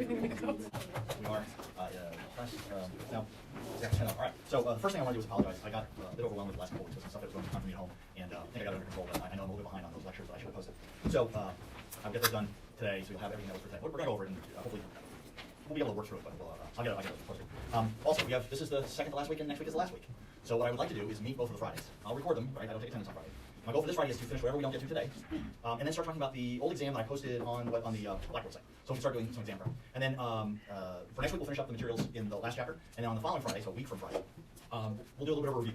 We are. Now, it's 10 up. All right. So the first thing I want to do is apologize. I got a bit overwhelmed with the last couple weeks with some stuff that was going to come to me at home, and I think I got it under control. But I know I'm a little bit behind on those lectures that I should have posted. So I'll get those done today, so you'll have everything else for today. We're going to go over it, and hopefully we'll be able to work through it. But I'll get it posted. Also, this is the second to last week, and next week is the last week. So what I would like to do is meet both of the Fridays. I'll record them. Right? I don't take attendance on Friday. My goal for this Friday is to finish whatever we don't get to today, and then start talking about the old exam that I posted on the Blackboard site. So we can start doing some exam prep. And then for next week, we'll finish up the materials in the last chapter. And then on the following Friday, so a week from Friday, we'll do a little bit of a review.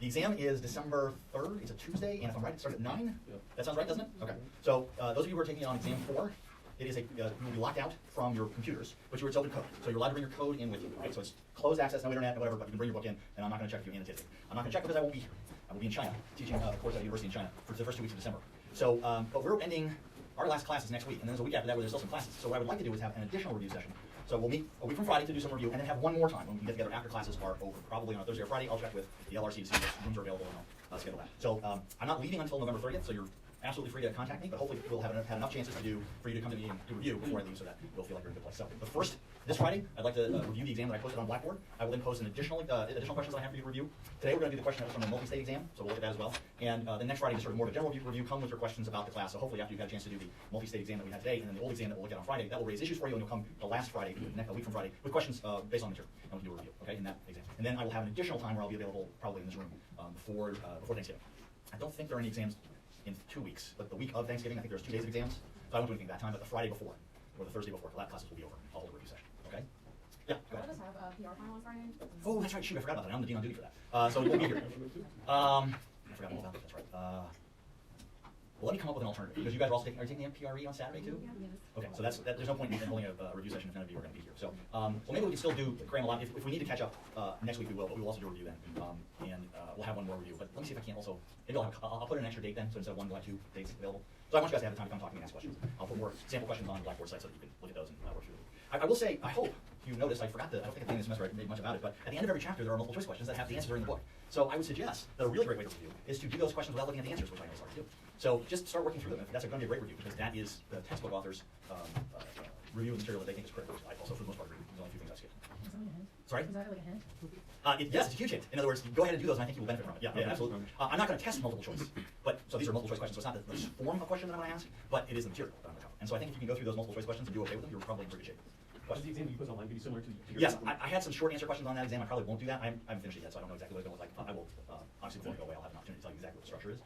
The exam is December 3rd. It's a Tuesday, and if I'm right, it starts at 9. Yep. That sounds right, doesn't it? Okay. So those of you who are taking it on exam 4, it is you will be locked out from your computers, but it's open code. So you're allowed to bring your code in with you, right? So it's closed access, no internet, no whatever, but you can bring your book in, and I'm not going to check if you annotated it. I'm not going to check because I won't be here. I will be in China, teaching a course at a university in China for the first 2 weeks of December. So, but we're ending, our last class is next week, and then there's a week after that where there's still some classes. So what I would like to do is have an additional review session. So we'll meet a week from Friday to do some review, and then have one more time when we can get together after classes are over. Probably on a Thursday or Friday. I'll check with the LRC to see if rooms are available, and I'll schedule that. So I'm not leaving until November 30th, so you're absolutely free to contact me, but hopefully we'll have enough chances for you to come to me and do review before I leave, so that you'll feel like you're in a good place. So the first, this Friday, I'd like to review the exam that I posted on Blackboard. I will then post an additional questions that I have for you to review. Today we're going to do the question that was from the multi-state exam, so we'll look at that as well. And the next Friday is sort of more of a general review. Come with your questions about the class. So hopefully after you've had a chance to do the multi-state exam that we had today, and then the old exam that we'll look at on Friday, that will raise issues for you, and you'll come the last Friday, a week from Friday, with questions based on the material, and we'll do a review, okay, in that exam. And then I will have an additional time where I'll be available probably in this room before Thanksgiving. I don't think there are any exams in 2 weeks, but the week of Thanksgiving, I think there's 2 days of exams, so I won't do anything that time, but the Friday before, or the Thursday before, lab classes will be over. I'll hold a review session, okay? Yeah, go ahead. I'll just have a PR final on Friday. Oh, that's right, shoot, I forgot about that. I'm the dean on duty for that. So we'll be here. I forgot all about that, that's right. Well, let me come up with an alternative, because you guys are also taking the PRE on Saturday too? Yes. Okay, so there's no point in holding a review session if none of you are going to be here. So, well, maybe we can still cram a lot. If we need to catch up next week, we will, but we will also do a review then. And we'll have one more review. But let me see if I can also, maybe I'll put in an extra date then, so instead of 1, we'll have 2 dates available. So I want you guys to have the time to come talk to me and ask questions. I'll put more sample questions on the Blackboard site so that you can look at those and work through them. I will say, I hope you noticed, I don't think at the beginning of the semester I made much about it, but at the end of every chapter there are multiple choice questions that have the answers in the book. So I would suggest that a really great way to review is to do those questions without looking at the answers, which I know is hard to do. So just start working through them. That's going to be a great review, because that is the textbook author's review of the material that they think is critical. I also, for the most part, agree. There's only a few things I skipped. Is that like a hint? Sorry? Is that like a hint? Yes, it's a huge hint. In other words, go ahead and do those, and I think you will benefit from it. Yeah, absolutely. I'm not going to test multiple choice, but so these are multiple choice questions. So it's not the form of question that I'm going to ask, but it is the material that I'm going to cover. And so I think if you can go through those multiple choice questions and do okay with them, you're probably in pretty good shape. Does the exam you put online be similar to your Yes, I had some short answer questions on that exam. I probably won't do that. I haven't finished it yet, so I don't know exactly what it's going to look like. I will, obviously, before I go away, I'll have an opportunity to tell you exactly what the structure is.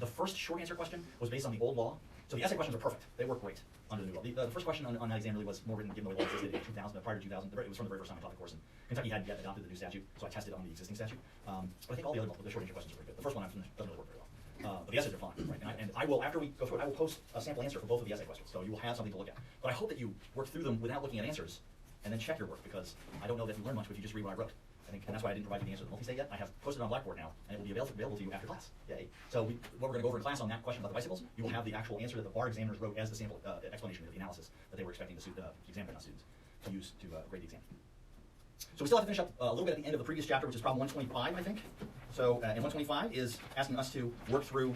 The first short answer question was based on the old law. So the essay questions are perfect. They work great under the new law. The first question on that exam really was more written given the way law existed in 2000, prior to 2000. It was from the very first time I taught the course, and Kentucky hadn't yet adopted the new statute, so I tested on the existing statute. But I think all the short answer questions are pretty good. The first one doesn't really work very well. But the essays are fine, right? And I will, after we go through it, I will post a sample answer for both of the essay questions, so you will have something to look at. But I hope that you work through them without looking at answers, and then check your work, because I don't know that you learn much if you just read what I wrote. I think, and that's why I didn't provide you the answer to the multi-state yet. I have posted it on Blackboard now, and it will be available to you after class. Yay. So what we're going to go over in class on that question about the bicycles, you will have the actual answer that the bar examiners wrote as the sample explanation of the analysis that they were expecting the examiner, not students, to use to grade the exam. So we still have to finish up a little bit at the end of the previous chapter, which is problem 125, I think. So, and 125 is asking us to work through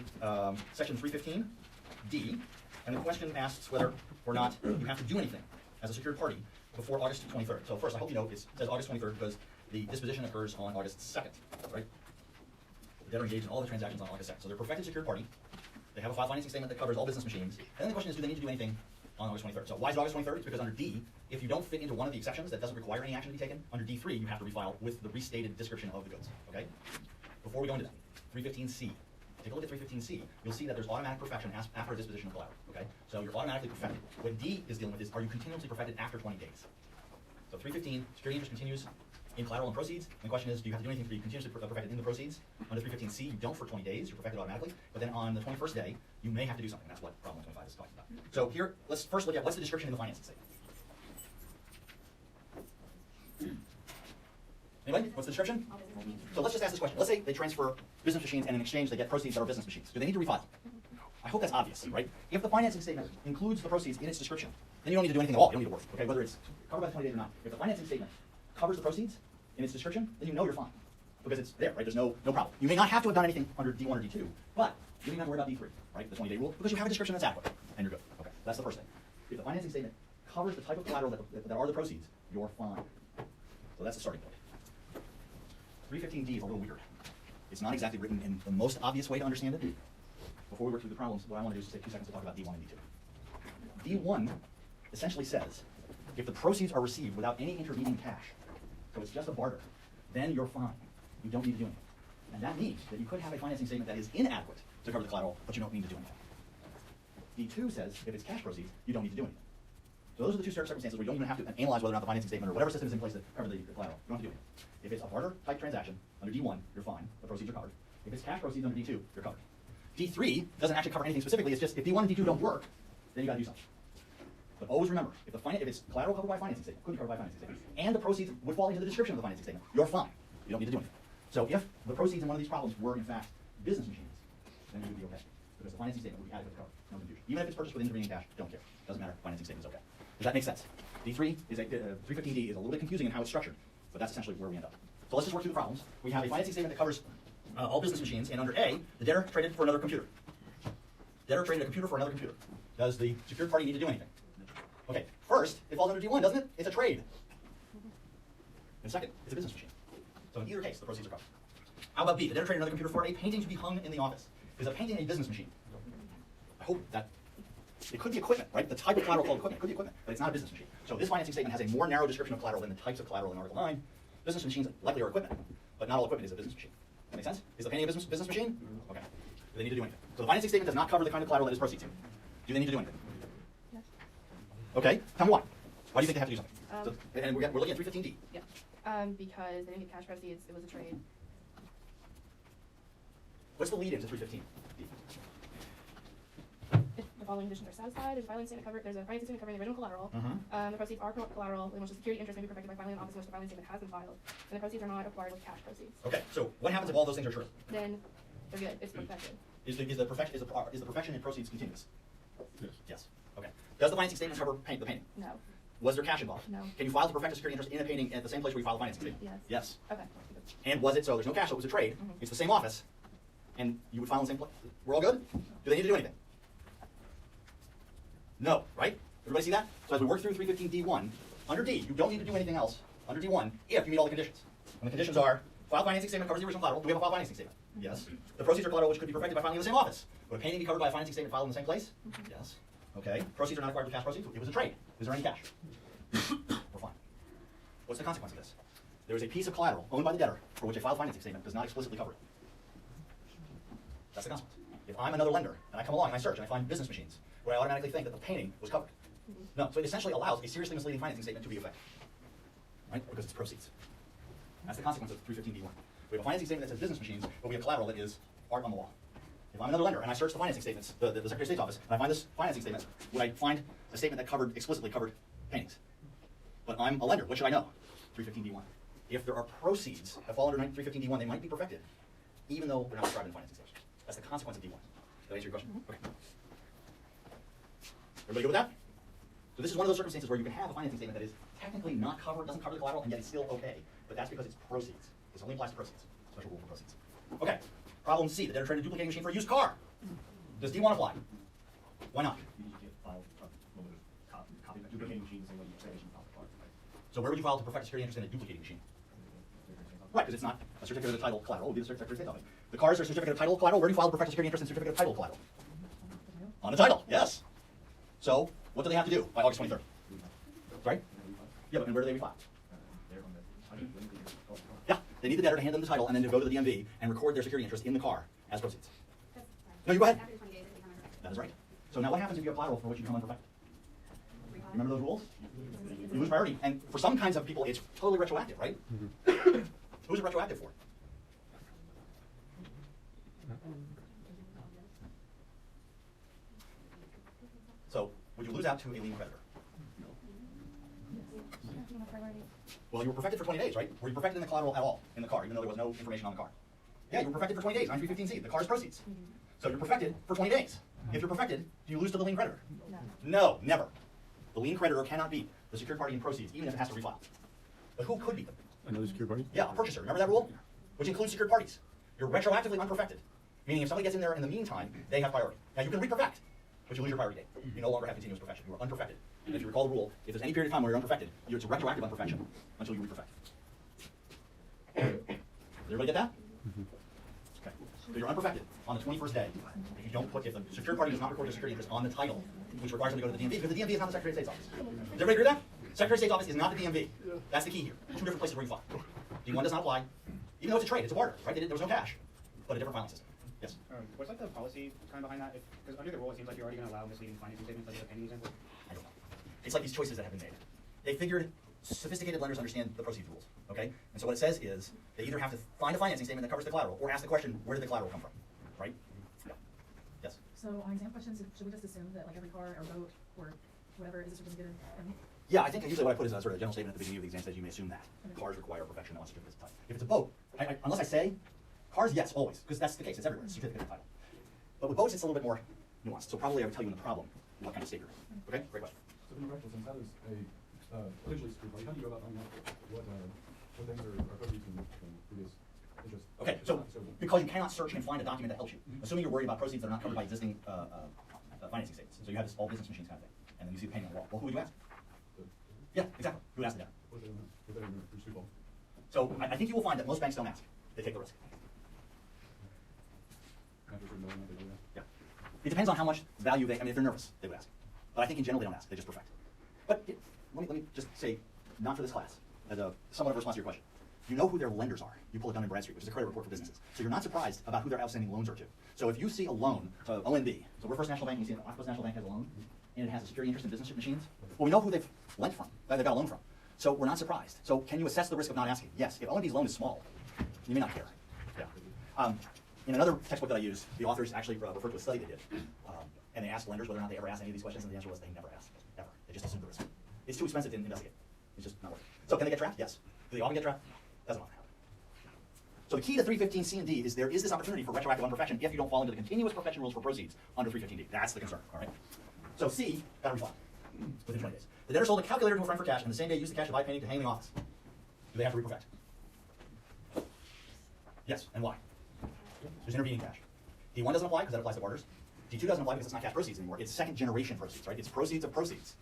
section 315D, and the question asks whether or not you have to do anything as a secured party before August 23rd. So first, I hope you know it says August 23rd because the disposition occurs on August 2nd, right? The debtor engaged in all the transactions on August 2nd. So they're a perfected secured party. They have a file financing statement that covers all business machines. And then the question is, do they need to do anything on August 23rd? So why is it August 23rd? It's because under D, if you don't fit into one of the exceptions that doesn't require any action to be taken, under D3, you have to refile with the restated description of the goods, okay? Before we go into that, 315C. Take a look at 315C. You'll see that there's automatic perfection after a disposition of collateral, okay? So you're automatically perfected. What D is dealing with is, are you continuously perfected after 20 days? So 315, security interest continues in collateral and proceeds. And the question is, do you have to do anything to be continuously perfected in the proceeds? Under 315C, you don't for 20 days. You're perfected automatically. But then on the 21st day, you may have to do something. That's what problem 125 is talking about. So here, let's first look at what's the description in the financing statement. Anybody? What's the description? So let's just ask this question. Let's say they transfer business machines, and in exchange they get proceeds that are business machines. Do they need to refile? I hope that's obvious, right? If the financing statement includes the proceeds in its description, then you don't need to do anything at all. You don't need to work, okay? Whether it's covered by the 20 days or not. If the financing statement covers the proceeds in its description, then you know you're fine. Because it's there, right? There's no problem. You may not have to have done anything under D1 or D2, but you don't even have to worry about D3, right? The 20-day rule, because you have a description that's adequate, and you're good. Okay, that's the first thing. If the financing statement covers the type of collateral that are the proceeds, you're fine. So that's the starting point. 315D is a little weird. It's not exactly written in the most obvious way to understand it. Before we work through the problems, what I want to do is just take 2 seconds to talk about D1 and D2. D1 essentially says, if the proceeds are received without any intervening cash, so it's just a barter, then you're fine. You don't need to do anything. And that means that you could have a financing statement that is inadequate to cover the collateral, but you don't need to do anything. D2 says, if it's cash proceeds, you don't need to do anything. So those are the two circumstances where you don't even have to analyze whether or not the financing statement or whatever system is in place to cover the collateral. You don't have to do anything. If it's a barter type transaction, under D1, you're fine. The proceeds are covered. If it's cash proceeds under D2, you're covered. D3 doesn't actually cover anything specifically. It's just if D1 and D2 don't work, then you got to do something. But always remember, if it's collateral covered by a financing statement, could be covered by a financing statement, and the proceeds would fall into the description of the financing statement, you're fine. You don't need to do anything. So if the proceeds in one of these problems were in fact business machines, then you would be okay. Because the financing statement would be adequate to cover. No confusion. Even if it's purchased with intervening cash, don't care. Doesn't matter. Financing statement is okay. Does that make sense? D3 is 315D is a little bit confusing in how it's structured, but that's essentially where we end up. So let's just work through the problems. We have a financing statement that covers all business machines, and under A, the debtor traded for another computer. Debtor traded a computer for another computer. Does the secured party need to do anything? Okay, first, it falls under D1, doesn't it? It's a trade. And second, it's a business machine. So in either case, the proceeds are covered. How about B? The debtor traded another computer for a painting to be hung in the office. Is a painting a business machine? I hope that it could be equipment, right? The type of collateral called equipment. It could be equipment, but it's not a business machine. So this financing statement has a more narrow description of collateral than the types of collateral in Article 9. Business machines likely are equipment, but not all equipment is a business machine. That make sense? Is the painting a business machine? Okay. Do they need to do anything? So the financing statement does not cover the kind of collateral that is proceeds. Do they need to do anything? Yes. Okay. Tell me why. Why do you think they have to do something? And we're looking at 315D. Yeah. Because they didn't get cash proceeds, it was a trade. What's the lead into 315D? If the following conditions are satisfied, there's a financing statement covering the original collateral. Mhm. The proceeds are collateral in which the security interest may be perfected by filing an office in which the filing statement has been filed, and the proceeds are not acquired with cash proceeds. Okay. So what happens if all those things are true? Then they're good. It's perfected. Is the perfection in proceeds continuous? Yes. Yes. Okay. Does the financing statement cover the painting? No. Was there cash involved? No. Can you file to perfect a security interest in a painting at the same place where you file the financing statement? Yes. Yes. Okay. And was it so? There's no cash, so it was a trade. Mhm. It's the same office, and you would file in the same place. We're all good? Do they need to do anything? No, right? Everybody see that? So as we work through 315D1, under D, you don't need to do anything else under D1 if you meet all the conditions. And the conditions are, file financing statement covers the original collateral. Do we have a file financing statement? Yes. The proceeds are collateral which could be perfected by filing in the same office. Would a painting be covered by a financing statement filed in the same place? Yes. Okay. Proceeds are not acquired with cash proceeds. It was a trade. Is there any cash? We're fine. What's the consequence of this? There is a piece of collateral owned by the debtor for which a filed financing statement does not explicitly cover it. That's the consequence. If I'm another lender and I come along and I search and I find business machines, would I automatically think that the painting was covered? No. So it essentially allows a seriously misleading financing statement to be effective, right? Because it's proceeds. That's the consequence of 315D1. We have a financing statement that says business machines, but we have collateral that is art on the wall. If I'm another lender and I search the financing statements, the Secretary of State's office, and I find this financing statement, would I find a statement that explicitly covered paintings? But I'm a lender. What should I know? 315D1. If there are proceeds that fall under 315D1, they might be perfected, even though they're not described in the financing statement. That's the consequence of D1. Does that answer your question? Okay. Everybody good with that? So this is one of those circumstances where you can have a financing statement that is technically not covered, doesn't cover the collateral, and yet it's still okay. But that's because it's proceeds. This only applies to proceeds. Special rule for proceeds. Okay. Problem C. The debtor traded a duplicating machine for a used car. Does D1 apply? Why not? You can't file a little bit of copy duplicating machines and when you say you file the part. So where would you file to perfect a security interest in a duplicating machine? Right, because it's not a certificate of title collateral. It would be the Secretary of State's office. The cars are a certificate of title collateral. Where do you file to perfect a security interest in certificate of title collateral? On the title, yes. So what do they have to do by August 23rd? Sorry? Yeah, but and where do they refile? Yeah, they need the debtor to hand them the title and then to go to the DMV and record their security interest in the car as proceeds. No, you go ahead. After 20 days, it becomes unperfected. That is right. So now what happens if you have collateral for which you become unperfected? Remember those rules? You lose priority. And for some kinds of people, it's totally retroactive, right? Who's it retroactive for? So, would you lose out to a lien creditor? Well, you were perfected for 20 days, right? Were you perfected in the collateral at all in the car, even though there was no information on the car? Yeah, you were perfected for 20 days, 9315C. The car is proceeds. So you're perfected for 20 days. If you're perfected, do you lose to the lien creditor? No. No, never. The lien creditor cannot beat the secured party in proceeds, even if it has to refile. But who could beat them? Another secured party? Yeah, a purchaser. Remember that rule? Which includes secured parties. You're retroactively unperfected. Meaning if somebody gets in there in the meantime, they have priority. Now you can re-perfect, but you lose your priority date. You no longer have continuous perfection. You are unperfected And if you recall the rule, if there's any period of time where you're unperfected, it's a retroactive unperfection until you reperfect. Did everybody get that? Okay. So you're unperfected on the 21st day if you don't put, if the secured party does not record their security interest on the title, which requires them to go to the DMV, because the DMV is not the Secretary of State's office. Does everybody agree with that? Secretary of State's office is not the DMV. That's the key here. Two different places where you file. D1 does not apply, even though it's a trade, it's a barter, right? There was no cash, but a different filing system. Yes? What's like the policy kind of behind that? Because under the rule, it seems like you're already going to allow misleading financing statements like the pending example. I don't know. It's like these choices that have been made. They figured sophisticated lenders understand the proceeds rules, okay? And so what it says is they either have to find a financing statement that covers the collateral or ask the question, where did the collateral come from, right? Yeah. Yes? So on exam questions, should we just assume that like every car or boat or whatever is a certificate of? Yeah, I think usually what I put is a sort of general statement at the beginning of the exam says you may assume that. Cars require perfection unless certificates of title. If it's a boat, unless I say cars, yes, always, because that's the case, it's everywhere, it's certificate of title. But with boats, it's a little bit more nuanced, so probably I would tell you in the problem what kind of state you're in. Okay, great question. So in practical sense, how does a potentially secured party, how do you go about finding out what things are proceeds from previous interest? Okay, so because you cannot search and find a document that helps you, assuming you're worried about proceeds that are not covered by existing financing statements. So you have this all business machines kind of thing, and then you see the payment on the wall. Well, who would you ask? Yeah, exactly. Who would ask the debtor? What they pursue ball? So I think you will find that most banks don't ask. They take the risk. After a certain moment, they do that. Yeah. It depends on how much value they, I mean, if they're nervous, they would ask. But I think in general they don't ask, they just perfect. But let me just say, not for this class, as a somewhat of a response to your question. You know who their lenders are. You pull it Dun & Bradstreet, which is a credit report for businesses. So you're not surprised about who their outstanding loans are to. So if you see a loan to ONB, so we're First National Bank, and you see First National Bank has a loan, and it has a security interest in business machines, well, we know who they've lent from, they've got a loan from. So we're not surprised. So can you assess the risk of not asking? Yes. If ONB's loan is small, you may not care. Yeah. In another textbook that I used, the authors actually referred to a study they did. And they asked lenders whether or not they ever asked any of these questions, and the answer was they never asked, ever. They just assumed the risk. It's too expensive to investigate. It's just not worth it. So can they get trapped? Yes. Do they often get trapped? Doesn't often happen. So the key to 315C and D is there is this opportunity for retroactive unperfection if you don't fall into the continuous perfection rules for proceeds under 315D. That's the concern, all right? So C, got to refile within 20 days. The debtor sold a calculator to a friend for cash, and the same day used the cash to buy a painting to hang in the office. Do they have to reperfect? Yes, and why? There's intervening cash. D1 doesn't apply because that applies to barters. D2 doesn't apply because it's not cash proceeds anymore. It's second generation proceeds, right? It's proceeds of proceeds.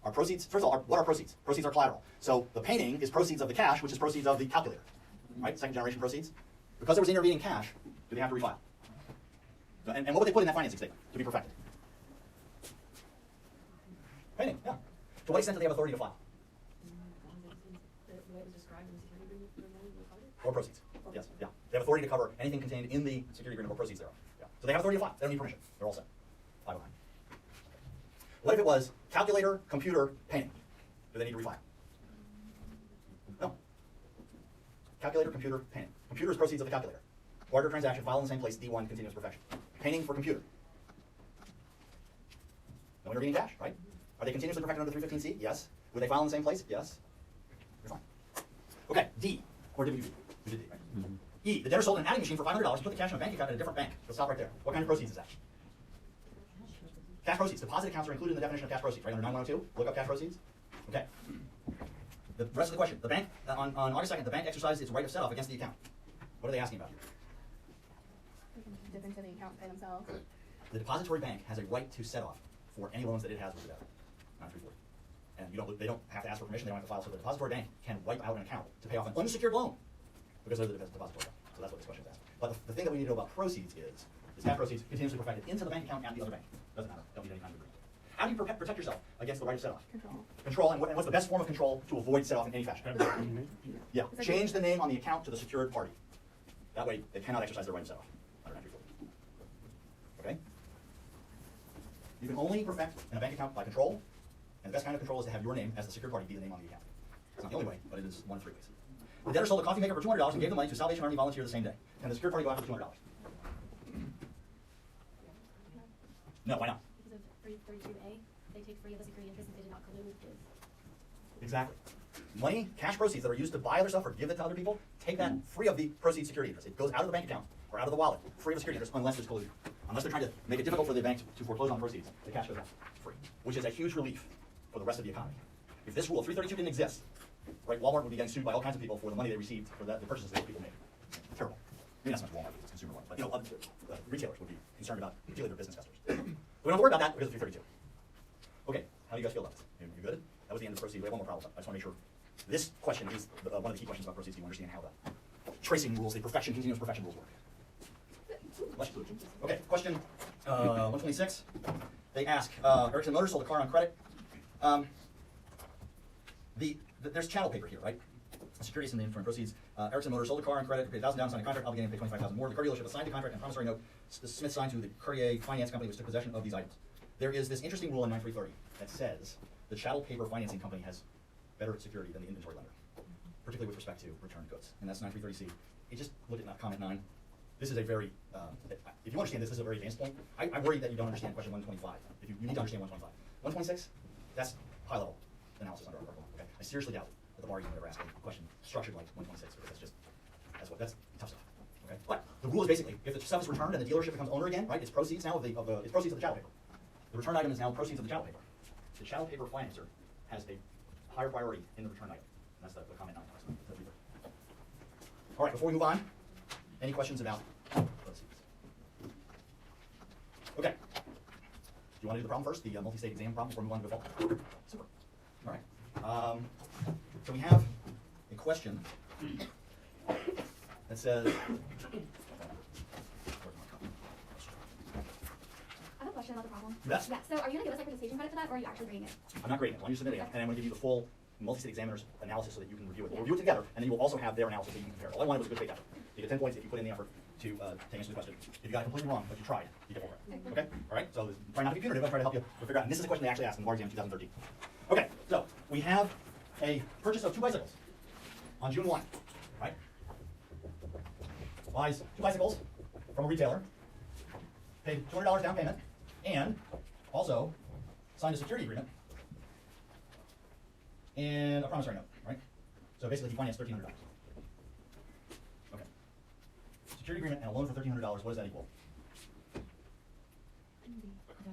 Our proceeds, first of all, what are proceeds? Proceeds are collateral. So the painting is proceeds of the cash, which is proceeds of the calculator, right? Second generation proceeds. Because there was intervening cash, do they have to refile? And what would they put in that financing statement to be perfected? Painting, yeah. To what extent do they have authority to file? Or proceeds. Yes, yeah. They have authority to cover anything contained in the security agreement or proceeds thereof. Yeah. So they have authority to file. They don't need permission. They're all set. 509. What if it was calculator, computer, painting? Do they need to refile? No. Calculator, computer, painting. Computer is proceeds of the calculator. Barter transaction, file in the same place, D1, continuous perfection. Painting for computer. No intervening cash, right? Are they continuously perfected under 315C? Yes. Would they file in the same place? Yes. You're fine. Okay, D. Or did we do? We did D, right? Mm-hmm. E. The debtor sold an adding machine for $500 and put the cash in a bank account at a different bank. Let's stop right there. What kind of proceeds is that? Cash proceeds. Deposit accounts are included in the definition of cash proceeds, right? Under 9102, look up cash proceeds. Okay. The rest of the question. The bank, on August 2nd, the bank exercised its right of set-off against the account. What are they asking about? They can dip into the account and pay themselves. The depository bank has a right to set off for any loans that it has with the debtor, not 340. And they don't have to ask for permission, they don't have to file. So the depository bank can wipe out an account to pay off an unsecured loan because they're the depository bank. So that's what this question is asking. But the thing that we need to know about proceeds is cash proceeds continuously perfected into the bank account at the other bank. Doesn't matter. Don't need any kind of agreement. How do you protect yourself against the right of set off? Control. Control, and what's the best form of control to avoid set off in any fashion? Yeah, change the name on the account to the secured party. That way, they cannot exercise their right of set off under 934. Okay? You can only perfect in a bank account by control, and the best kind of control is to have your name as the secured party be the name on the account. It's not the only way, but it is one of 3 ways. The debtor sold a coffee maker for $200 and gave the money to a Salvation Army volunteer the same day. Can the secured party go after the $200? No, why not? Because of 332A, they take free of the security interest if they did not collude with. Exactly. Money, cash proceeds that are used to buy other stuff or give it to other people, take that free of the proceeds security interest. It goes out of the bank account or out of the wallet, free of security interest, unless there's collusion. Unless they're trying to make it difficult for the bank to foreclose on the proceeds, the cash goes out free, which is a huge relief for the rest of the economy. If this rule, 332, didn't exist, right, Walmart would be getting sued by all kinds of people for the money they received for the purchases that people made. Terrible. Maybe not so much Walmart, because it's consumer one, but other, retailers would be concerned about particularly their business customers. We don't have to worry about that because of 332. Okay, How do you guys feel about this? You good? That was the end of the proceeds. We have one more problem. I just want to make sure. This question is one of the key questions about proceeds. You understand how the tracing rules, the perfection, continuous perfection rules work. Bless you. Okay, question 126. They ask, Ericsson Motors sold a car on credit. There's chattel paper here, right? Securities in the interim proceeds. Ericsson Motors sold a car on credit, paid $1,000 down, signed a contract, obligated to pay $25,000 more. The car dealership assigned a contract and promissory note. Smith signed to the Cartier Finance Company, which took possession of these items. There is this interesting rule in 9330 that says the chattel paper financing company has better security than the inventory lender, particularly with respect to returned goods, and that's 9330C. You just look at comment 9. This is a very, if you understand this, this is a very advanced point. I'm worried that you don't understand question 125. If you need to understand 125. 126, that's high level analysis under Article 1. Okay? I seriously doubt that the bar even ever ask a question structured like 126, because that's tough stuff. Okay? But the rule is basically, if the stuff is returned and the dealership becomes owner again, right? It's proceeds now it's proceeds of the chattel paper. The returned item is now proceeds of the chattel paper. The chattel paper financer has a higher priority in the return item. And that's the comment 9. All right, before we move on, any questions about proceeds? Okay. Do you want to do the problem first, the multi-state exam problem, before we move on to default? Super. All right. So we have a question that says, I have a question about the problem. Yes. Yeah, so are you going to give us like participation credit for that, or are you actually grading it? I'm not grading it. Why don't you submit it, and I'm going to give you the full multi-state examiner's analysis so that you can review it. We'll review it together, and then you will also have their analysis that you can compare. All I wanted was a good faith effort. You get 10 points if you put in the effort to answer the question. If you got it completely wrong, but you tried, you get 4 credit. Okay? All right? So try not to be punitive. I try to help you figure out. And this is a question they actually asked in the bar exam in 2013. Okay, so we have a purchase of 2 bicycles on June 1, right? Buys 2 bicycles from a retailer, paid $200 down payment, and also signed a security agreement and a promissory note, right? So basically he financed $1,300. Okay. Security agreement and a loan for $1,300, what does that equal?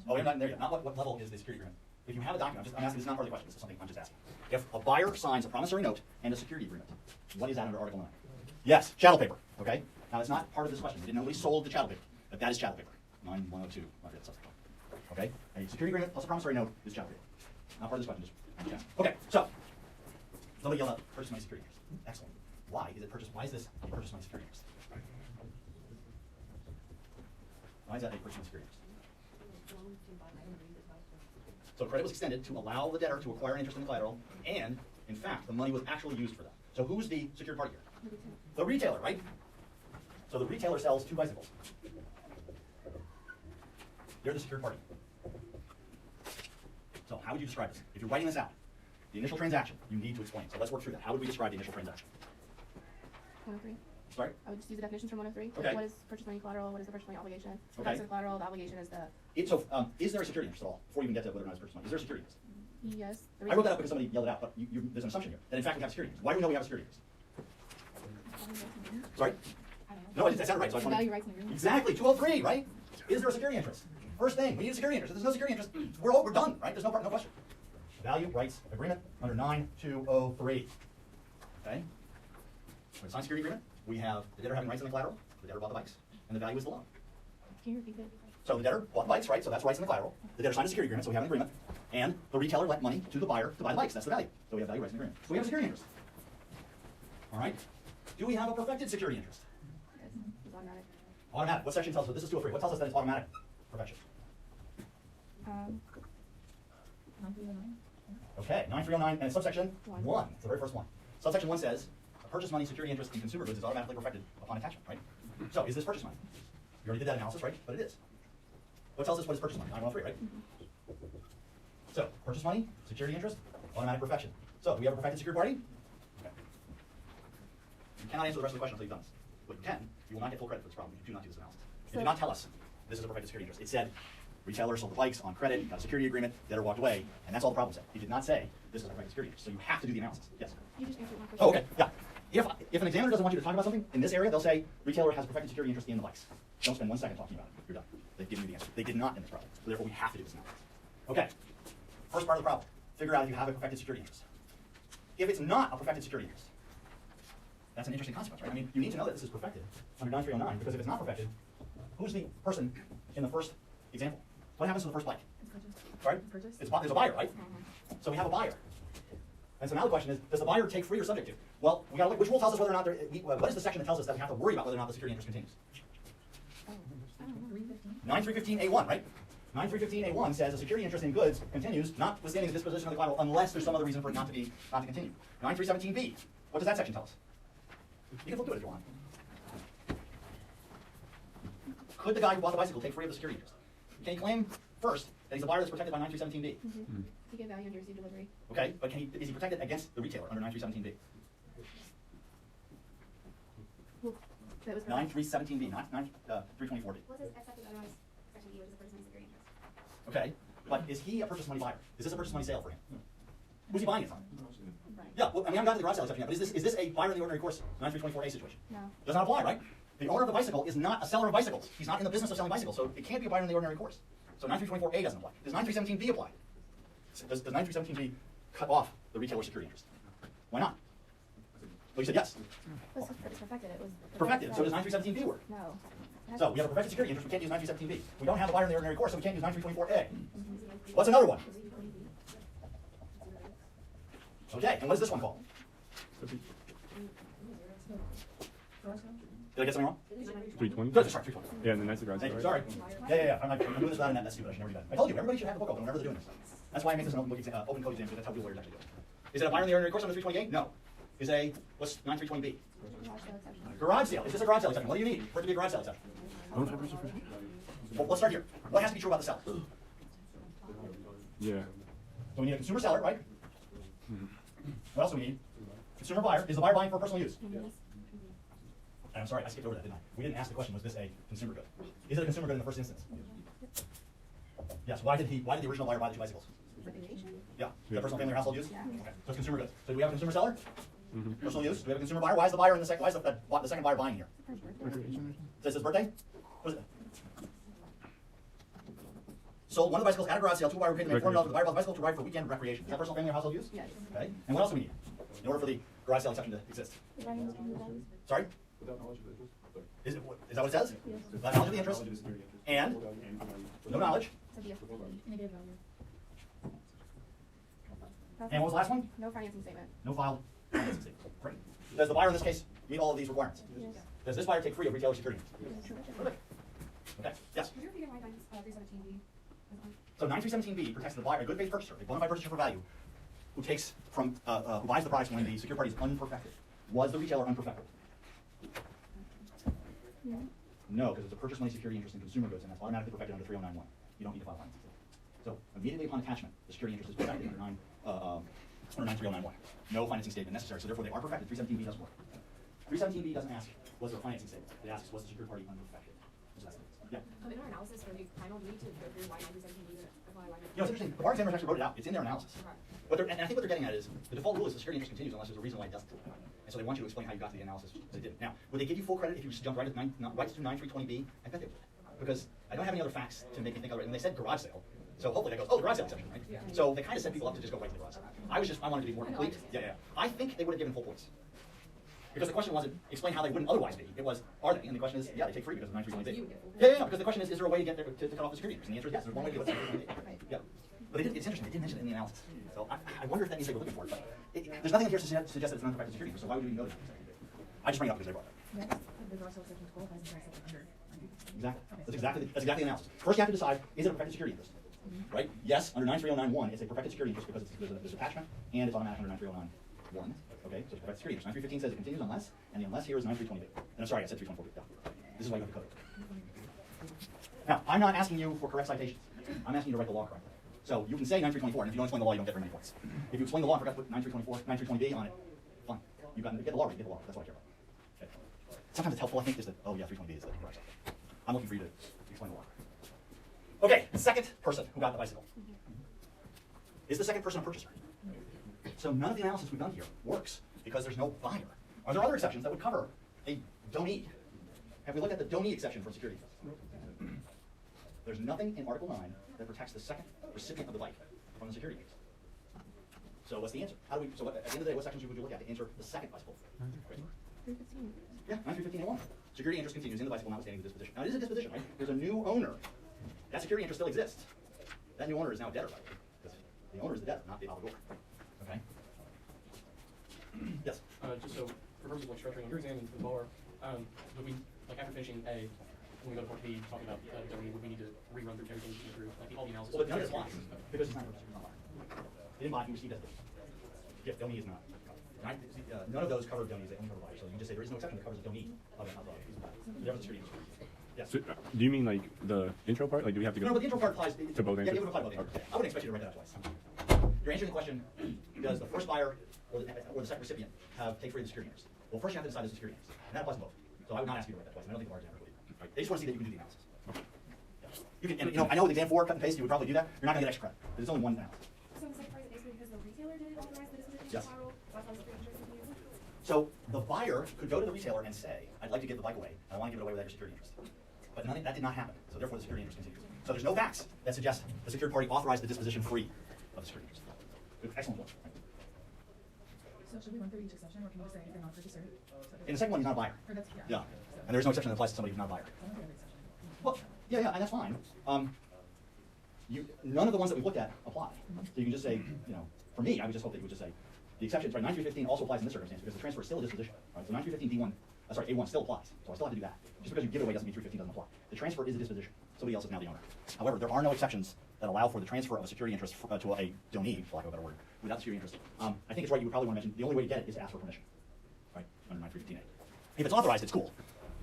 Oh, we're not there yet. Not what level is the security agreement. If you have a document, I'm asking, this is not part of the question, this is something I'm just asking. If a buyer signs a promissory note and a security agreement, what is that under Article 9? Yes, chattel paper, okay? Now it's not part of this question. We didn't know he sold the chattel paper, but that is chattel paper. 9102, I forget the subject. Okay? A security agreement plus a promissory note is chattel paper. Not part of this question, just chattel. Okay, so somebody yelled out, purchase my security interest. Excellent. Why is this purchase my security interest? Why is that a purchase my security interest? So credit was extended to allow the debtor to acquire an interest in the collateral, and in fact, the money was actually used for that. So who's the secured party here? The retailer, right? So the retailer sells 2 bicycles. They're the secured party. So how would you describe this? If you're writing this out, the initial transaction, you need to explain. So let's work through that. How would we describe the initial transaction? 103. Sorry? I would just use the definitions from 103. Okay. What is purchase money collateral? What is the purchase money obligation? The Okay. price of the collateral, the obligation is the. Is there a security interest at all? Before you even get to whether or not it's purchase money, is there a security interest? Yes. I wrote that up because somebody yelled it out, but there's an assumption here that in fact we have a security interest. Why do we know we have a security interest? Sorry? No, that sounded right. So I just wanted- Value rights in the room. Exactly, 203, right? Is there a security interest? First thing, we need a security interest. If there's no security interest, we're done, right? There's no question. Value rights agreement under 9203. Okay? When signed security agreement, we have the debtor having rights in the collateral, the debtor bought the bikes, and the value is the loan. Can you repeat it? So the debtor bought bikes, right? So that's rights in the collateral. The debtor signed a security agreement, so we have an agreement. And the retailer lent money to the buyer to buy the bikes. That's the value. So we have value rights in the agreement. So we have a security interest. All right? Do we have a perfected security interest? Yes. It's automatic. Automatic. What section tells us? This is 203. What tells us that it's automatic perfection? 9309. Okay, 9309 and subsection 1. 1. It's the very first one. Subsection 1 says, a purchase money security interest in consumer goods is automatically perfected upon attachment, right? So is this purchase money? You already did that analysis, right? But it is. What tells us what is purchase money? 9103, right? So, purchase money, security interest, automatic perfection. So, do we have a perfected secured party? Okay. You cannot answer the rest of the question until you've done this. But you can. You will not get full credit for this problem if you do not do this analysis. It did not tell us this is a perfected security interest. It said, retailer sold the bikes on credit, got a security agreement, debtor walked away, and that's all the problem said. He did not say this is a perfected security interest. So you have to do the analysis. Yes? You just answered one question. Oh, okay, yeah. If an examiner doesn't want you to talk about something in this area, they'll say retailer has a perfected security interest in the bikes. Don't spend 1 second talking about it. You're done. They've given you the answer. They did not in this problem. So therefore, we have to do this analysis. Okay. First part of the problem. Figure out if you have a perfected security interest. If it's not a perfected security interest, that's an interesting consequence, right? I mean, you need to know that this is perfected under 9309, because if it's not perfected, who's the person in the first example? What happens to the first bike? It's Sorry? Purchase? There's a buyer, right? So we have a buyer. And so now the question is, does the buyer take free or subject to? Well, we gotta look, which rule tells us whether or not what is the section that tells us that we have to worry about whether or not the security interest continues? 9315A1, right? 9315A1 says a security interest in goods continues, notwithstanding the disposition of the collateral, unless there's some other reason for it not to continue. 9317B, what does that section tell us? You can flip to it if you want. Could the guy who bought the bicycle take free of the security interest? Can he claim first that he's a buyer that's protected by 9317B? To give value under receipt delivery. Okay, but is he protected against the retailer under 9317B? That was 9317B, not 324B. What does accepted otherwise section E, which is the purchase money security interest? Okay, but is he a purchase money buyer? Is this a purchase money sale for him? Who's he buying it from? Right. Yeah, well, I mean, I haven't got to the garage sale exception yet, but is this a buyer in the ordinary course 9324A situation? No. Does not apply, right? The owner of the bicycle is not a seller of bicycles. He's not in the business of selling bicycles, so it can't be a buyer in the ordinary course. So 9324A doesn't apply. Does 9317B apply? Does 9317B cut off the retailer security interest? Why not? Well, you said yes. It's perfected. It was Perfected. So does 9317B work? No. So we have a perfected security interest. We can't use 9317B. We don't have a buyer in the ordinary course, so we can't use 9324A. What's another one? Okay, and what is this one called? Did I get something wrong? 320? Good, sorry, 320. Yeah, and then that's the garage Thank sale, you, right? sorry. Yeah. I'm doing this without a net, that's stupid, I should never do that. I told you, everybody should have the book open whenever they're doing this. That's why I make this an open code exam, because that's how good lawyers actually do it. Is it a buyer in the ordinary course under 328? No. Is a, what's 9320B? Garage sale exception. Garage sale. Is this a garage sale exception? What do you need for it to be a garage sale exception? Well, let's start here. What has to be true about the seller? Yeah. So we need a consumer seller, right? What else do we need? Consumer buyer. Is the buyer buying for personal use? And I'm sorry, I skipped over that, didn't I? We didn't ask the question, was this a consumer good? Is it a consumer good in the first instance? Yes. Why did the original buyer buy the two bicycles? Recreation? Yeah. The personal family or household use? Yeah. Okay. So it's consumer goods. So do we have a consumer seller? Personal use? Do we have a consumer buyer? Why is the buyer in the second? Why is the second buyer buying here? Is this his birthday? What is it? Sold one of the bicycles at a garage sale to a buyer who paid them $400 for the buyer bought the bicycle to ride for weekend recreation. Is that personal family or household use? Yes. Okay. And what else do we need in order for the garage sale exception to exist? Sorry? Without knowledge of the interest? Sorry. Is that what it says? Yes. Without knowledge of the interest? And? No knowledge. So be a- Negative value. And what was the last one? No financing statement. No filed financing statement. Great. Does the buyer in this case meet all of these requirements? Yes. Does this buyer take free of retailer security? Perfect. Okay, yes. Could you repeat why 317B? So 9317B protects the buyer, a good faith purchaser, a bona fide purchaser for value, who takes from, who buys the products when the secure party is unperfected. Was the retailer unperfected? No. No, because it's a purchase money security interest in consumer goods, and that's automatically perfected under 3091. You don't need to file financing statement. So immediately upon attachment, the security interest is perfected under 93091. No financing statement necessary, so therefore they are perfected. 317B doesn't work. 317B doesn't ask, was there a financing statement? It asks, was the secure party unperfected? So that's it. Yeah. In our analysis for the final, do we need to go through why 1917 doesn't apply, why You know, it's interesting. The bar examiners actually wrote it out. It's in their analysis. Okay. But and I think what they're getting at is the default rule is the security interest continues unless there's a reason why it doesn't. And so they want you to explain how you got to the analysis they did. Now, would they give you full credit if you just jumped right to 9320B? I bet they would. Because I don't have any other facts to make me think of it. And they said garage sale. So hopefully that goes, oh, the garage sale exception, right? Yeah. So they kind of set people up to just go right to the garage sale. I wanted to be more complete. Yeah. I think they would have given full points. Because the question wasn't explain how they wouldn't otherwise be. It was, are they? And the question is, yeah, they take free because of 9320B. Yeah. Because the question is there a way to get there to cut off the security interest? And the answer is yes. There's one way to do it. 9320B. Yeah. But it's interesting. They didn't mention it in the analysis. So I wonder if that means they were looking for it. But there's nothing in here to suggest that it's an unprotected security interest. So why would we know that? I just bring it up because they brought it up. Next, the garage sale exception qualifies in tax under. Exactly. That's exactly the analysis. First, you have to decide, is it a perfected security interest? Right? Yes, under 93091, it's a perfected security interest because there's attachment, and it's automatic under 93091. Okay, so it's perfected security interest. 9315 says it continues unless, and the unless here is 9320B. And I'm sorry, I said 324B. Yeah. This is why you have the code. Now, I'm not asking you for correct citations. I'm asking you to write the law correctly. So you can say 9324, and if you don't explain the law, you don't get very many points. If you explain the law and forgot to put 9324, 9320B on it, fine. You get the law right, get the law. That's what I care about. Okay. Sometimes it's helpful, I think, is that, oh yeah, 320B is the correct stuff. I'm looking for you to explain the law. Okay, second person who got the bicycle. Is the second person a purchaser? So none of the analysis we've done here works because there's no buyer. Are there other exceptions that would cover a donee? Have we looked at the donee exception for security? There's nothing in Article 9 that protects the second recipient of the bike from the security case. So what's the answer? At the end of the day, what sections would you look at to answer the second bicycle? 315. Yeah, 9315A1. Security interest continues in the bicycle notwithstanding the disposition. Now it is a disposition, right? There's a new owner. That security interest still exists. that new owner is now a debtor, by the way, because the owner is the debtor, not the obligor. Okay? Yes? Just so, for purposes of like structuring your exam for the bar, would we, like after finishing A, when we go to part B, talking about domain, would we need to rerun through everything we came through, like all the analysis? Well, but none of this applies, because it's not purchased, it's not buyer. He didn't buy, he received as a gift. Gift, donee is not. None of those cover donees, they only cover buyers, so you can just say there is no exception that covers a donee of a different security interest. Yes? So, do you mean like the intro part? Like, do we have to go? No, but the intro part applies. To both Yeah, answers? it would apply to both answers. I wouldn't expect you to write that out twice. You're answering the question, does the first buyer or the second recipient take free of the security interest? Well, first you have to decide the security interest, and that applies to both. So I would not ask you to write that twice. I don't think the bar examiner would either. They just want to see that you can do the analysis. Yeah. You can, and, you know, I know with exam 4, cut and paste, you would probably do that. You're not going to get extra credit. There's only one analysis. So the second part is basically because the retailer didn't authorize the disposition Yes. collateral, that's why the security interest is used. So the buyer could go to the retailer and say, I'd like to give the bike away, and I want to give it away without your security interest. But that did not happen, so therefore the security interest continues. So there's no facts that suggest the secured party authorized the disposition free of the security interest. Good, excellent point. So should we run through each exception, or can we just say if you're not purchaser? In the second one, he's not a buyer. Or that's, Yeah, and there's no exception that applies to somebody who's not a buyer. I don't think every exception. Well, yeah, and that's fine. None of the ones that we've looked at apply. So you can just say, you know, for me, I would just hope that you would just say, the exceptions, right, 9315 also applies in this circumstance because the transfer is still a disposition, right? So 9315 A1 still applies, so I still have to do that. Just because you give it away doesn't mean 315 doesn't apply. The transfer is a disposition. Somebody else is now the owner. However, there are no exceptions that allow for the transfer of a security interest to a donee, for lack of a better word, without security interest. I think it's right, you would probably want to mention, the only way to get it is to ask for permission, right, under 9315A. If it's authorized, it's cool,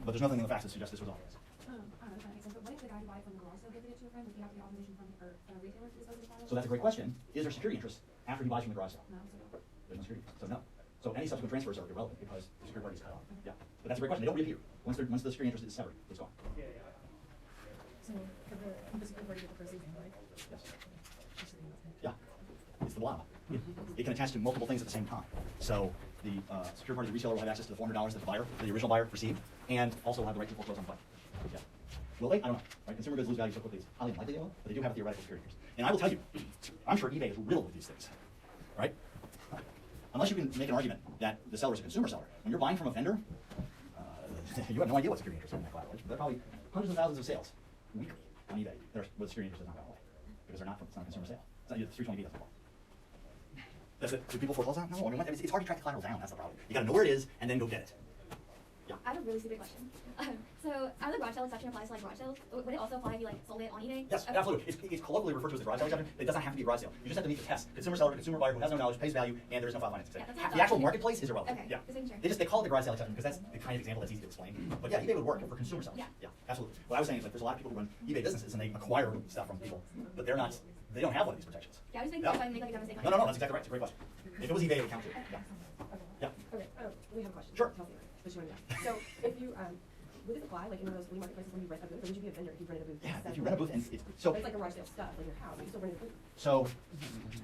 but there's nothing in the facts that suggests this was authorized. I don't know if that makes sense, but what if the guy who bought it from the garage sale giving it to a friend, would he have to get authorization from a retailer to dispose of his file? So that's a great question. Is there security interest after he buys from the garage sale? No, so no. There's no security. So no. So any subsequent transfers are irrelevant because the security party is cut off. Yeah. But that's a great question. They don't reappear. Once the security interest is severed, it's gone. So for the security party with the proceeds anyway. Yes. Yeah. It's the blob. It can attach to multiple things at the same time. So the security party, the reseller, will have access to the $400 that the buyer, the original buyer, received, and also will have the right to foreclose on the bike. Yeah. Will they? I don't know. Right? Consumer goods lose value so quickly. It's highly unlikely they will, but they do have a theoretical security interest. And I will tell you, I'm sure eBay is riddled with these things. Right? Unless you can make an argument that the seller is a consumer seller. When you're buying from a vendor, you have no idea what security interest is in that collateral. There are probably hundreds of thousands of sales weekly on eBay where the security interest is not going away because they're not it's not a consumer sale. It's not, 320B doesn't apply. That's it. Do people foreclose on it? No. I mean, it's hard to track the collateral down. That's the problem. You got to know where it is and then go get it. Yeah. I have a really stupid question. So, out of the garage sale exception applies to like garage sales. Would it also apply if you like sold it on eBay? Yes, Okay. absolutely. It's colloquially referred to as the garage sale exception. It doesn't have to be a garage sale. You just have to meet the test. Consumer seller, consumer buyer who has no knowledge, pays value, and there is no file financing. Yeah, that's what I The actual thought. marketplace is irrelevant. Okay, Yeah. just making sure. They call it the garage sale exception because that's the kind of example that's easy to explain. But yeah, eBay would work for consumer sellers. Yeah. Absolutely. What I was saying is like there's a lot of people who run eBay businesses and they acquire stuff from people, but they don't have one of these protections. Yeah, I was making Yeah. sure if I make like a dumb mistake. No, that's exactly right. It's a great question. If it was eBay, it would count too. Yeah. Yeah. Okay, we have a question. Sure. Chelsea, just showing you. So if you, would it apply, like in one of those flea marketplaces when you rent a booth, or would you be a vendor if you rented a booth? Yeah, That's if you rent a booth and so But it's like garage sale stuff, like your house, but you still rent a booth. So,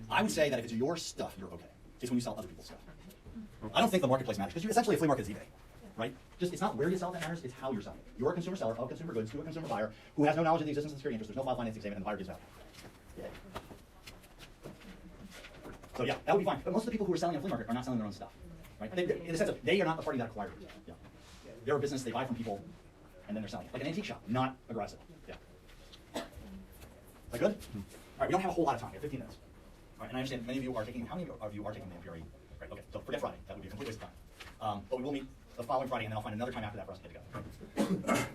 I would say that if it's your stuff, you're okay. It's when you sell other people's stuff. I don't think the marketplace matters, because essentially a flea market is eBay, right? It's not where you sell that matters, it's how you're selling it. You're a consumer seller of consumer goods to a consumer buyer who has no knowledge of the existence of the security interest, there's no file financing statement, and the buyer gives value. Yeah. So yeah, that would be fine. But most of the people who are selling at a flea market are not selling their own stuff, right? In the sense of, they are not the party that acquired it. Yeah. They're a business, they buy from people, and then they're selling it. Like an antique shop, not a garage sale. Yeah. Is that good? All right, we don't have a whole lot of time. We have 15 minutes. All right, and I understand many of you are taking, how many of you are taking the MPRE? Right, okay, so forget Friday. That would be a complete waste of time. But we will meet the following Friday, and then I'll find another time after that for us to get together.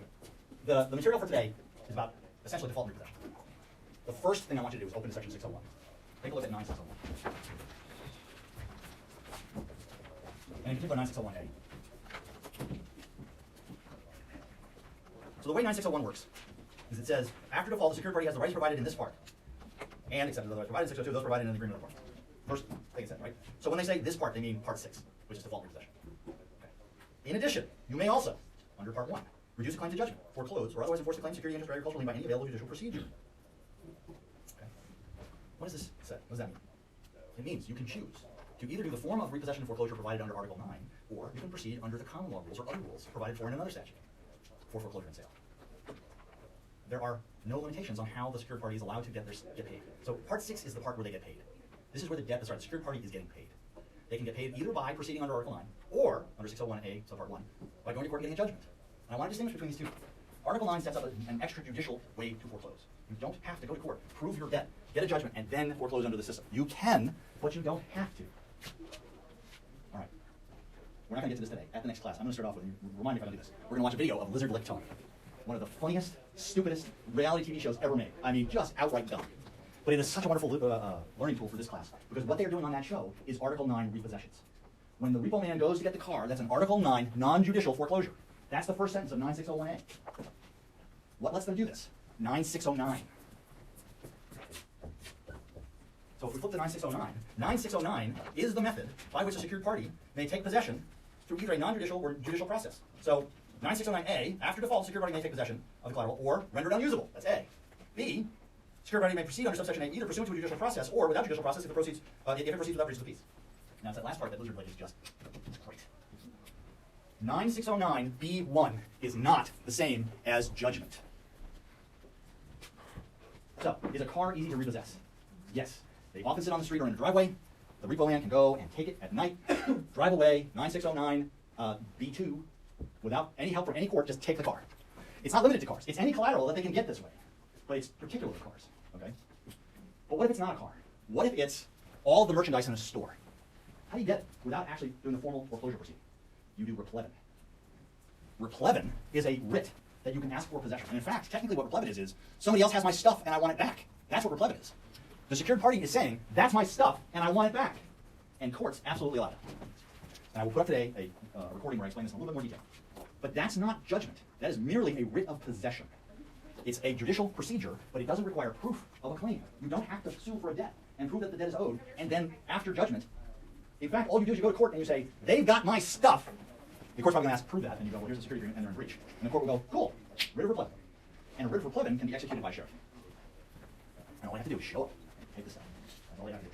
The material for today is about essentially default and repossession. The first thing I want you to do is open to section 601. Take a look at 9601. And in particular 9601A. So the way 9601 works is it says, after default, the secured party has the rights provided in this part, and except the rights provided in 602, those provided in the agreement of the parties. First thing it said, right? So when they say this part, they mean part 6, which is default and repossession. Okay. In addition, you may also, under part 1, reduce a claim to judgment, foreclose, or otherwise enforce the claim, security, interest, or agricultural lien by any available judicial procedure. Okay. What does this say? What does that mean? It means you can choose to either do the form of repossession and foreclosure provided under Article 9, or you can proceed under the common law rules or other rules provided for in another statute for foreclosure and sale. There are no limitations on how the secured party is allowed to get paid. So part 6 is the part where they get paid. This is where the secured party is getting paid. They can get paid either by proceeding under Article 9 or under 601A, subpart 1, by going to court and getting a judgment. And I want to distinguish between these two. Article 9 sets up an extrajudicial way to foreclose. You don't have to go to court. Prove your debt get a judgment, and then foreclose under the system. You can, but you don't have to. All right. We're not going to get to this today. At the next class, I'm going to start off with, remind me if I don't do this, we're going to watch a video of Lizard Lick Tony. One of the funniest, stupidest reality TV shows ever made. I mean, just outright dumb. But it is such a wonderful learning tool for this class, because what they are doing on that show is Article 9 repossessions. When the repo man goes to get the car, that's an Article 9 non-judicial foreclosure. That's the first sentence of 9601A. What lets them do this? 9609. So if we flip to 9609, 9609 is the method by which a secured party may take possession through either a non-judicial or judicial process. So 9609A, after default, secured party may take possession of the collateral or render it unusable. That's A. B, secured party may proceed under subsection A either pursuant to a judicial process or without judicial process if it proceeds without breach of the peace. Now it's that last part that Lizard Lick is just great. 9609B1 is not the same as judgment. So, is a car easy to repossess? Yes. They often sit on the street or in a driveway. The repo man can go and take it at night, drive away, 9609 B2, without any help from any court, just take the car. It's not limited to cars. It's any collateral that they can get this way. But it's particular to cars, okay? But what if it's not a car? What if it's all the merchandise in a store? How do you get it without actually doing the formal foreclosure proceeding? You do replevin. Replevin is a writ that you can ask for possession. And in fact, technically what replevin is somebody else has my stuff and I want it back. That's what replevin is. The secured party is saying, that's my stuff and I want it back. And courts absolutely allow it. And I will put up today a recording where I explain this in a little bit more detail. But that's not judgment. That is merely a writ of possession. It's a judicial procedure, but it doesn't require proof of a claim. You don't have to sue for a debt and prove that the debt is owed, and then after judgment, in fact, all you do is you go to court and you say, they've got my stuff. The court's probably going to ask, prove that, and you go, well, here's the security agreement, and they're in breach. And the court will go, cool, writ of replevin. And a writ of replevin can be executed by sheriff. And all you have to do is show up, take the stuff. That's all you have to do.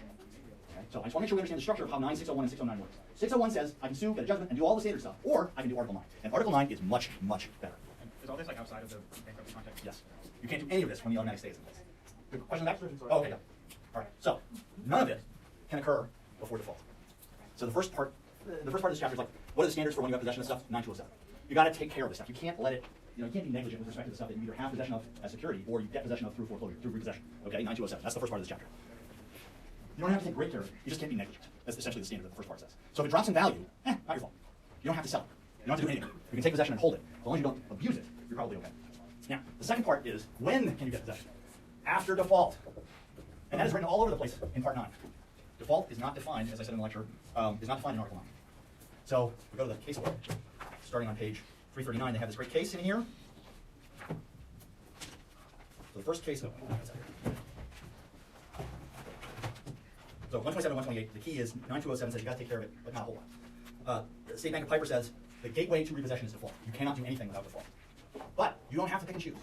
Okay? So I just want to make sure we understand the structure of how 9601 and 609 works. 601 says, I can sue, get a judgment, and do all the standard stuff, or I can do Article 9. And Article 9 is much, much better. And is all this like outside of the bankruptcy context? Yes. You can't do any of this when the automatic stay is in place. Good question back? Oh, okay, yeah. All right. So none of it can occur before default. So the first part of this chapter is like, what are the standards for when you have possession of stuff? 9207. You got to take care of this stuff. You can't let it, you can't be negligent with respect to the stuff that you either have possession of as security or you get possession of through foreclosure, through repossession. Okay, 9207. That's the first part of this chapter. You don't have to take great care of it. You just can't be negligent. That's essentially the standard that the first part says. So if it drops in value, not your fault. You don't have to sell it. You don't have to do anything. You can take possession and hold it. As long as you don't abuse it, you're probably okay. Now, the second part is, when can you get possession? After default. And that is written all over the place in Part 9. Default is not defined, as I said in the lecture, is not defined in Article 9. So we go to the case order. Starting on page 339, they have this great case in here. So the first case, so 127 and 128, the key is 9207 says you got to take care of it, but not a whole lot. The State Bank of Piper says the gateway to repossession is default. You cannot do anything without default. But you don't have to pick and choose.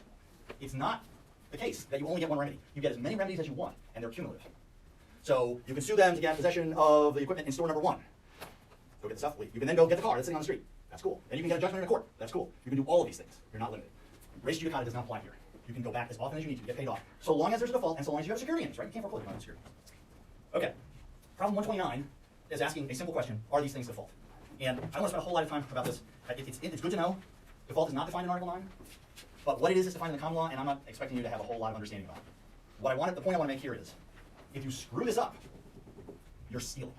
It's not the case that you only get one remedy. You get as many remedies as you want, and they're cumulative. So you can sue them to get possession of the equipment in store number 1. Go get the stuff. You can then go get the car that's sitting on the street. That's cool. Then you can get a judgment in a court. That's cool. You can do all of these things. You're not limited. Res judicata does not apply here. You can go back as often as you need to get paid off, so long as there's a default and so long as you have security in it, right? You can't foreclose on security. Okay. Problem 129 is asking a simple question: are these things default? And I don't want to spend a whole lot of time about this. It's good to know default is not defined in Article 9, but what it is defined in the common law, and I'm not expecting you to have a whole lot of understanding about it. The point I want to make here is, if you screw this up, you're stealing.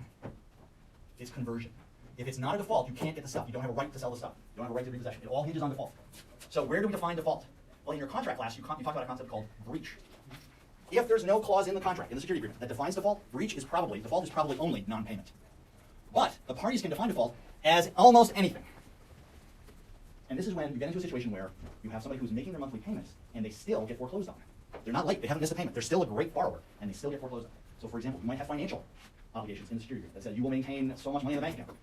It's conversion. If it's not a default, you can't get the stuff. You don't have a right to sell the stuff. You don't have a right to repossession. It all hinges on default. So where do we define default? Well, in your contract class, you talk about a concept called breach. If there's no clause in the contract, in the security agreement, that defines default, default is probably only non-payment. But the parties can define default as almost anything. And this is when you get into a situation where you have somebody who's making their monthly payments and they still get foreclosed on. They're not late, they haven't missed a payment. They're still a great borrower and they still get foreclosed on. So for example, you might have financial obligations in the security agreement that said you will maintain so much money in the bank account.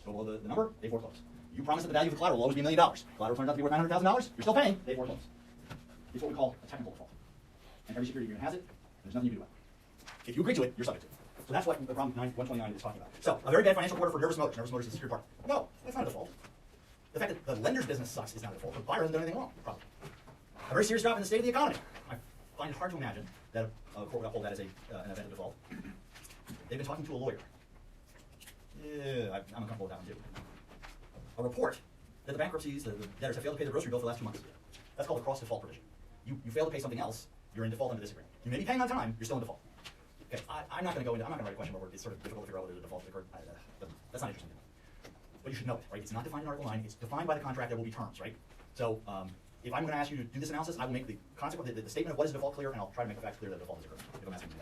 So below the number, they foreclose. You promise that the value of the collateral will always be $1 million. Collateral turns out to be worth $900,000, you're still paying, they foreclose. It's what we call a technical default. And every security agreement has it, and there's nothing you can do about it. If you agree to it, you're subject to it. So that's what the problem 129 is talking about. So, a very bad financial quarter for Nervous Motors. Nervous Motors is the secure part. No, that's not a default. The fact that the lender's business sucks is not a default. The buyer hasn't done anything wrong, probably. A very serious drop in the state of the economy. I find it hard to imagine that a court would uphold that as an event of default. They've been talking to a lawyer. Yeah, I'm uncomfortable with that one too. A report that the bankruptcies, the debtors have failed to pay their grocery bill for the last 2 months. That's called a cross-default provision. You fail to pay something else, you're in default under this agreement. You may be paying on time, you're still in default. Okay, I'm not gonna write a question where it's sort of difficult to figure out whether the default has occurred. That's not interesting. But you should know it, right? It's not defined in Article 9, it's defined by the contract, there will be terms, right? So, if I'm gonna ask you to do this analysis, I will make the consequence, the statement of what is default clear, and I'll try to make the facts clear that default has occurred, if I'm asking you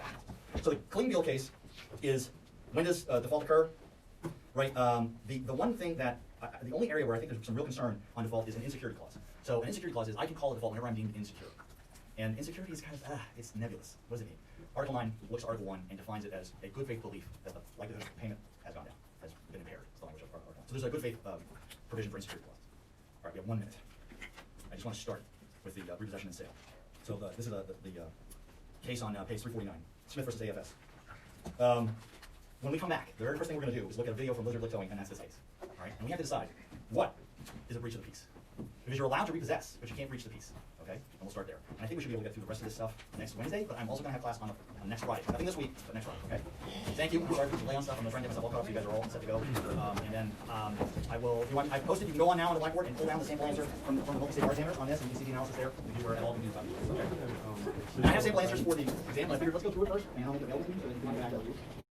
that. So the clean deal case is, when does default occur? Right, the one thing that, the only area where I think there's some real concern on default is an insecurity clause. So an insecurity clause is, I can call a default whenever I'm deemed insecure. And insecurity is kind of, it's nebulous. What does it mean? Article 9 looks at Article 1 and defines it as a good faith belief that the likelihood of payment has gone down, has been impaired. It's the language of Article 9. So there's a good faith provision for insecurity clause. All right, we have 1 minute. I just want to start with the repossession and sale. So this is the case on page 349, Smith versus AFS. When we come back, the very first thing we're going to do is look at a video from Lizard Lick Towing, and that's this case. All right, and we have to decide what is a breach of the peace. Because you're allowed to repossess, but you can't breach the peace. Okay, and we'll start there. And I think we should be able to get through the rest of this stuff next Wednesday, but I'm also going to have class on next Friday. Nothing this week, but next Friday. Okay. Thank you. I'm sorry for the delay on stuff. I'm trying to get myself all caught up so you guys are all set to go. And then I will. If you want, I've posted. You can go on now on the Blackboard and pull down the sample answer from the local state bar examiners on this, and you can see the analysis there. If you were at all confused about it. Okay. And I have sample answers for the exam. But I figured let's go through it first, and I'll make it available to you so that you can come back.